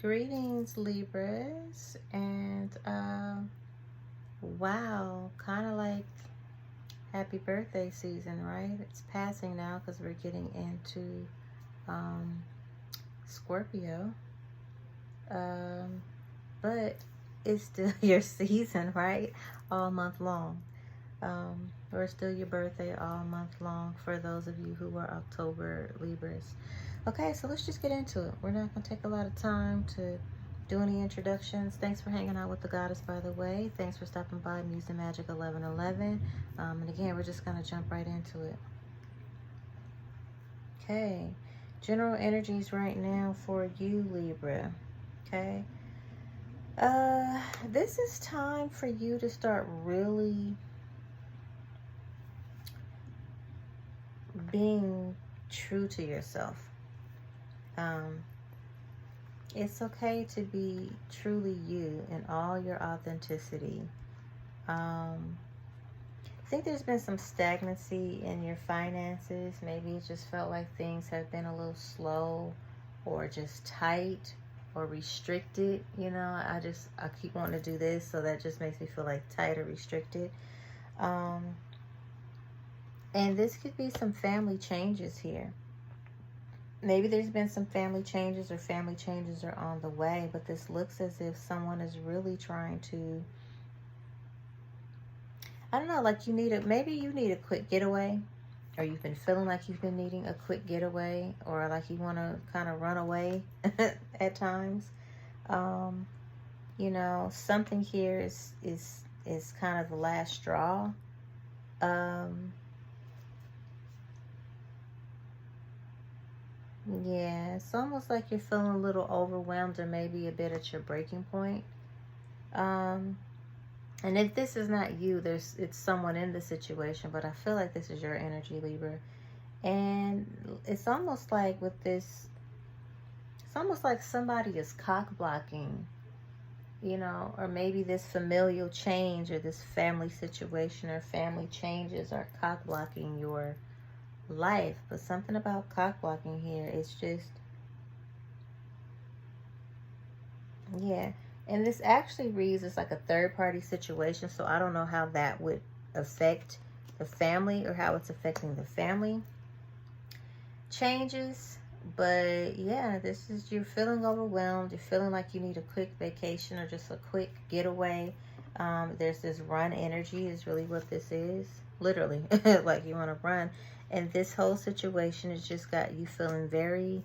Greetings, Libras, and wow, kind of like happy birthday season, right? It's passing now because we're getting into um, Scorpio, um, but it's still your season, right? All month long. Or still your birthday all month long for those of you who are October Libras. Okay, so let's just get into it. We're not going to take a lot of time to do any introductions. Thanks for hanging out with the goddess, by the way. Thanks for stopping by Muse and Magic 1111. And again, we're just going to jump right into it. Okay, general energies right now for you, Libra. Okay, this is time for you to start really being true to yourself. It's okay to be truly you in all your authenticity. I think there's been some stagnancy in your finances. Maybe it just felt like things have been a little slow or just tight or restricted. I keep wanting to do this, so that just makes me feel like tight or restricted. And this could be some family changes here. Maybe there's been some family changes or family changes are on the way, but this looks as if someone is really trying to, I don't know, like maybe you need a quick getaway, or you've been feeling like you've been needing a quick getaway, or like you want to kind of run away at times. Something here is kind of the last straw. Yeah, it's almost like you're feeling a little overwhelmed or maybe a bit at your breaking point. And if this is not you, it's someone in the situation, but I feel like this is your energy, Libra. And it's almost like with this, it's almost like somebody is cock blocking, or maybe this familial change or this family situation or family changes are cock blocking your life. But something about cock blocking here, it's just, yeah. And this actually reads as like a third party situation, so I don't know how that would affect the family or how it's affecting the family changes. But yeah, this is, you're feeling overwhelmed, you're feeling like you need a quick vacation or just a quick getaway. There's this run energy is really what this is, literally. Like you want to run, and this whole situation has just got you feeling very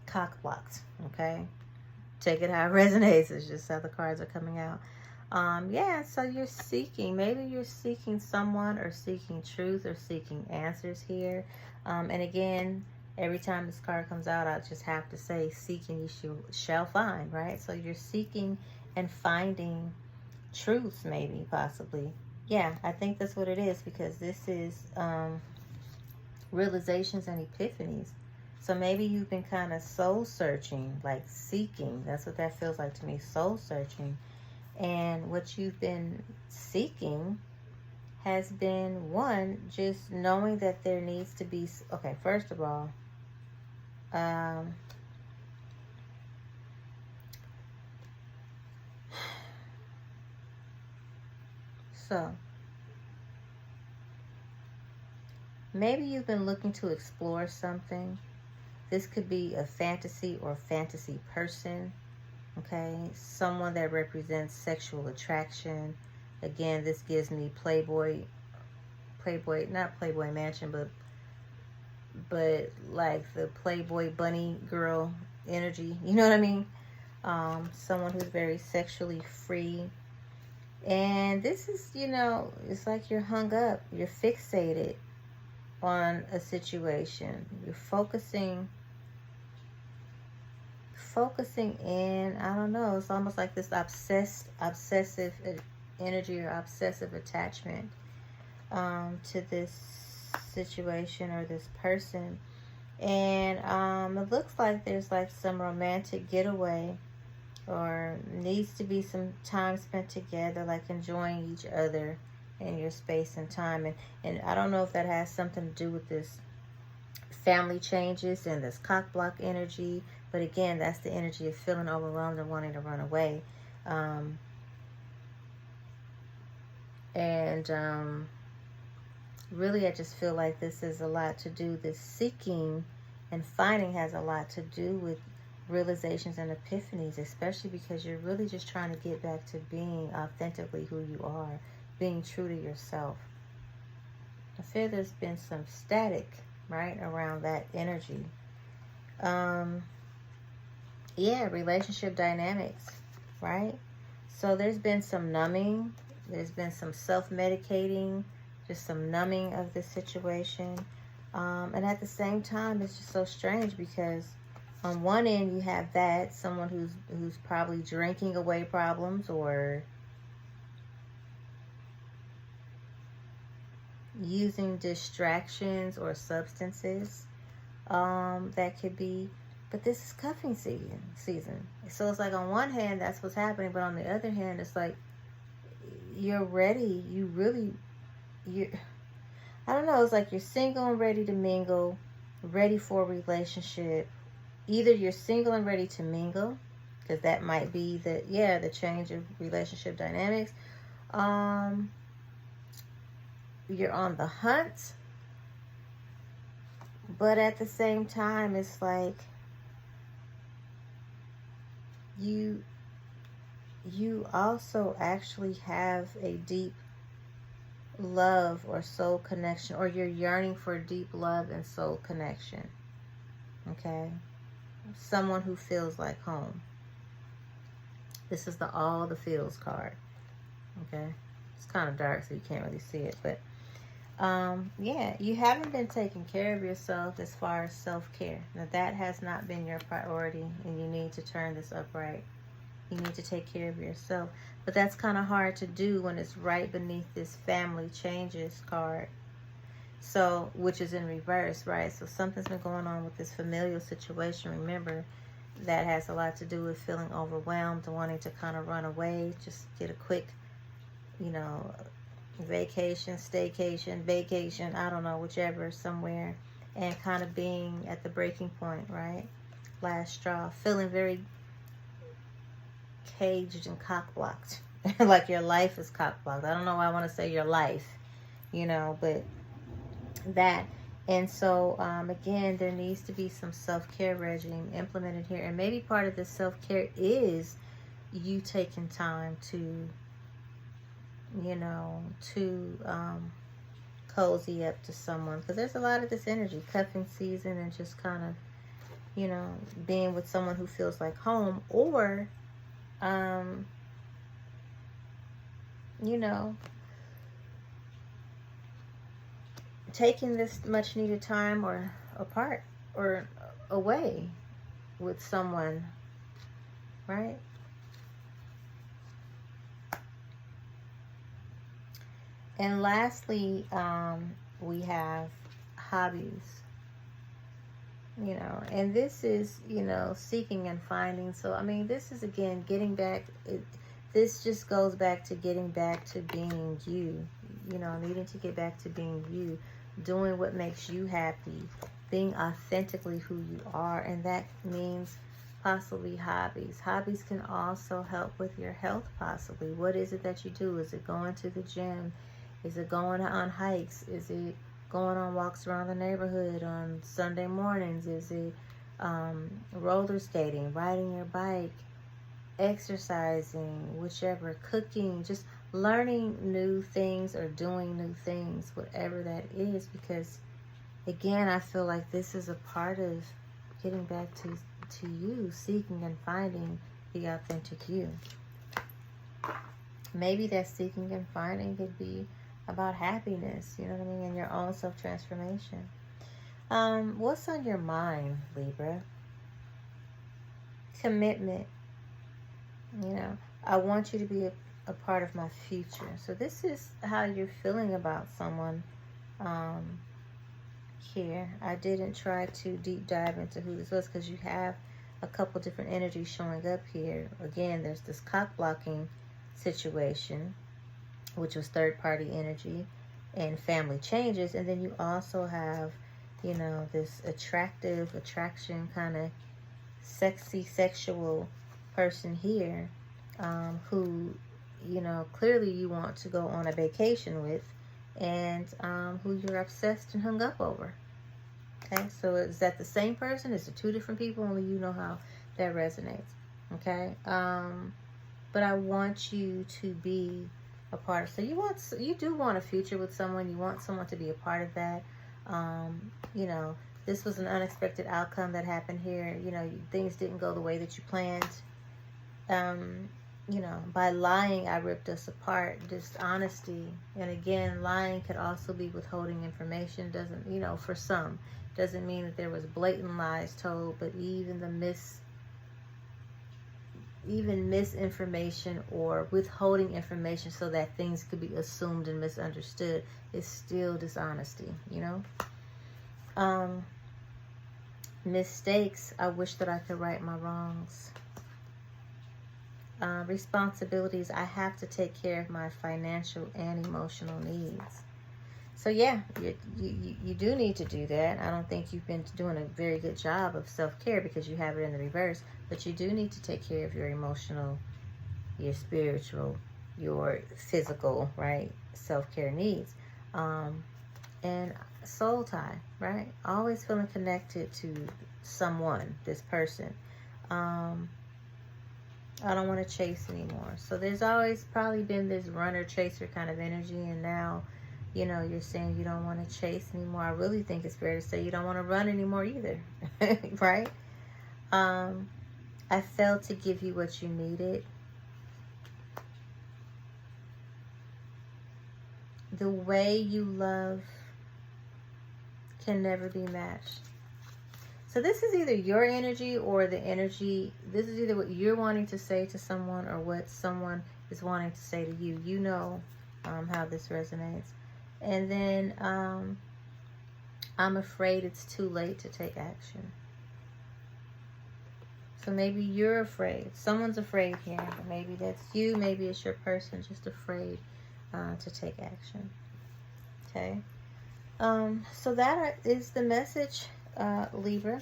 cock blocked. Okay, take it how it resonates. It's just how the cards are coming out. Yeah, so maybe you're seeking someone or seeking truth or seeking answers here. And again, every time this card comes out, I just have to say, seek and you shall find, right? So you're seeking and finding truths, maybe, possibly. Yeah, I think that's what it is, because this is realizations and epiphanies. So maybe you've been kind of soul searching, like seeking. That's what that feels like to me, soul searching. And what you've been seeking has been, one, just knowing that there needs to be, okay, first of all, so maybe you've been looking to explore something. This could be a fantasy or fantasy person, okay? Someone that represents sexual attraction. Again, this gives me Playboy, not Playboy Mansion, but like the Playboy bunny girl energy. You know what I mean? Someone who's very sexually free. And this is, it's like you're hung up. You're fixated on a situation. You're focusing in, I don't know, it's almost like this obsessive energy or obsessive attachment to this situation or this person. And it looks like there's like some romantic getaway, or needs to be some time spent together, like enjoying each other in your space and time. And I don't know if that has something to do with this family changes and this cock block energy. But again, that's the energy of feeling overwhelmed and wanting to run away. Really, I just feel like this is a lot to do. This seeking and finding has a lot to do with realizations and epiphanies, especially because you're really just trying to get back to being authentically who you are, being true to yourself. I feel there's been some static, right, around that energy. Yeah, relationship dynamics, right? So there's been some numbing. There's been some self-medicating, just some numbing of the situation. And at the same time, it's just so strange because on one end you have that, someone who's probably drinking away problems or using distractions or substances. That could be, but this is cuffing season. So it's like on one hand that's what's happening, but on the other hand it's like you're ready. I don't know, it's like you're single and ready to mingle, ready for a relationship. Either you're single and ready to mingle, because that might be the change of relationship dynamics. You're on the hunt, but at the same time it's like you also actually have a deep love or soul connection, or you're yearning for deep love and soul connection. Okay, someone who feels like home. This is the all the feels card. Okay, it's kind of dark so you can't really see it, but yeah, you haven't been taking care of yourself as far as self-care. Now that has not been your priority, and you need to turn this upright. You need to take care of yourself. But that's kind of hard to do when it's right beneath this family changes card. So, which is in reverse, right? So something's been going on with this familial situation. Remember, that has a lot to do with feeling overwhelmed and wanting to kind of run away. Just get a quick, vacation, staycation, vacation, I don't know, whichever, somewhere. And kind of being at the breaking point, right? Last straw. Feeling very caged and cock-blocked. Like your life is cock-blocked. I don't know why I want to say your life, but that. And so, again, there needs to be some self-care regime implemented here. And maybe part of this self-care is you taking time to, cozy up to someone. Because there's a lot of this energy, cuffing season, and just kind of, being with someone who feels like home, or taking this much needed time or apart or away with someone, right? And lastly, we have hobbies, and this is, seeking and finding. So, I mean, this is, again, getting back. This just goes back to getting back to being you, needing to get back to being you, doing what makes you happy, being authentically who you are. And that means possibly hobbies. Hobbies can also help with your health, possibly. What is it that you do? Is it going to the gym? Is it going on hikes? Is it going on walks around the neighborhood on Sunday mornings? Is it roller skating, riding your bike, exercising, whichever, cooking, just learning new things or doing new things, whatever that is? Because, again, I feel like this is a part of getting back to you, seeking and finding the authentic you. Maybe that seeking and finding could be about happiness, and your own self-transformation. What's on your mind, Libra? Commitment. I want you to be a part of my future. So this is how you're feeling about someone here. I didn't try to deep dive into who this was because you have a couple different energies showing up here. Again, there's this cock blocking situation, which was third party energy and family changes, and then you also have you know, this attraction kind of sexy, sexual person here, who, you know, clearly you want to go on a vacation with, and who you're obsessed and hung up over. Okay, so is that the same person? Is it two different people? Only you know how that resonates. Okay, but I want you to be a part of. So you do want a future with someone. You want someone to be a part of that. You know, this was an unexpected outcome that happened here. You know, things didn't go the way that you planned. You know, by lying, I ripped us apart. Dishonesty, and again, lying could also be withholding information. Doesn't, you know, for some, doesn't mean that there was blatant lies told, but even misinformation or withholding information so that things could be assumed and misunderstood is still dishonesty, you know. Mistakes, I wish that I could right my wrongs. Responsibilities, I have to take care of my financial and emotional needs. So yeah, you do need to do that. I don't think you've been doing a very good job of self-care because you have it in the reverse, but you do need to take care of your emotional, your spiritual, your physical, right, self-care needs. And soul tie, right? Always feeling connected to someone, this person. I don't want to chase anymore. So there's always probably been this runner chaser kind of energy, and now, you know, you're saying you don't want to chase anymore. I really think it's fair to say you don't want to run anymore either, right? I failed to give you what you needed. The way you love can never be matched. So this is either your energy or the energy, this is either what you're wanting to say to someone or what someone is wanting to say to you. You know how this resonates. And then I'm afraid it's too late to take action. So maybe you're afraid. Someone's afraid here. Maybe that's you. Maybe it's your person just afraid to take action. Okay. So that is the message, Libra.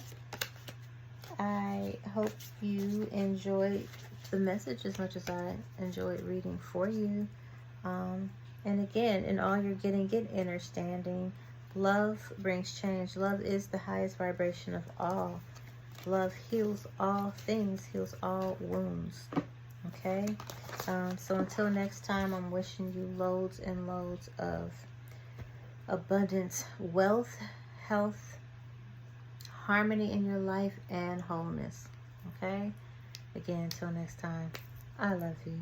I hope you enjoyed the message as much as I enjoyed reading for you. And again, in all you're getting, get understanding. Love brings change. Love is the highest vibration of all. Love heals all things, heals all wounds. Okay? So until next time, I'm wishing you loads and loads of abundance, wealth, health, harmony in your life, and wholeness. Okay? Again, until next time, I love you.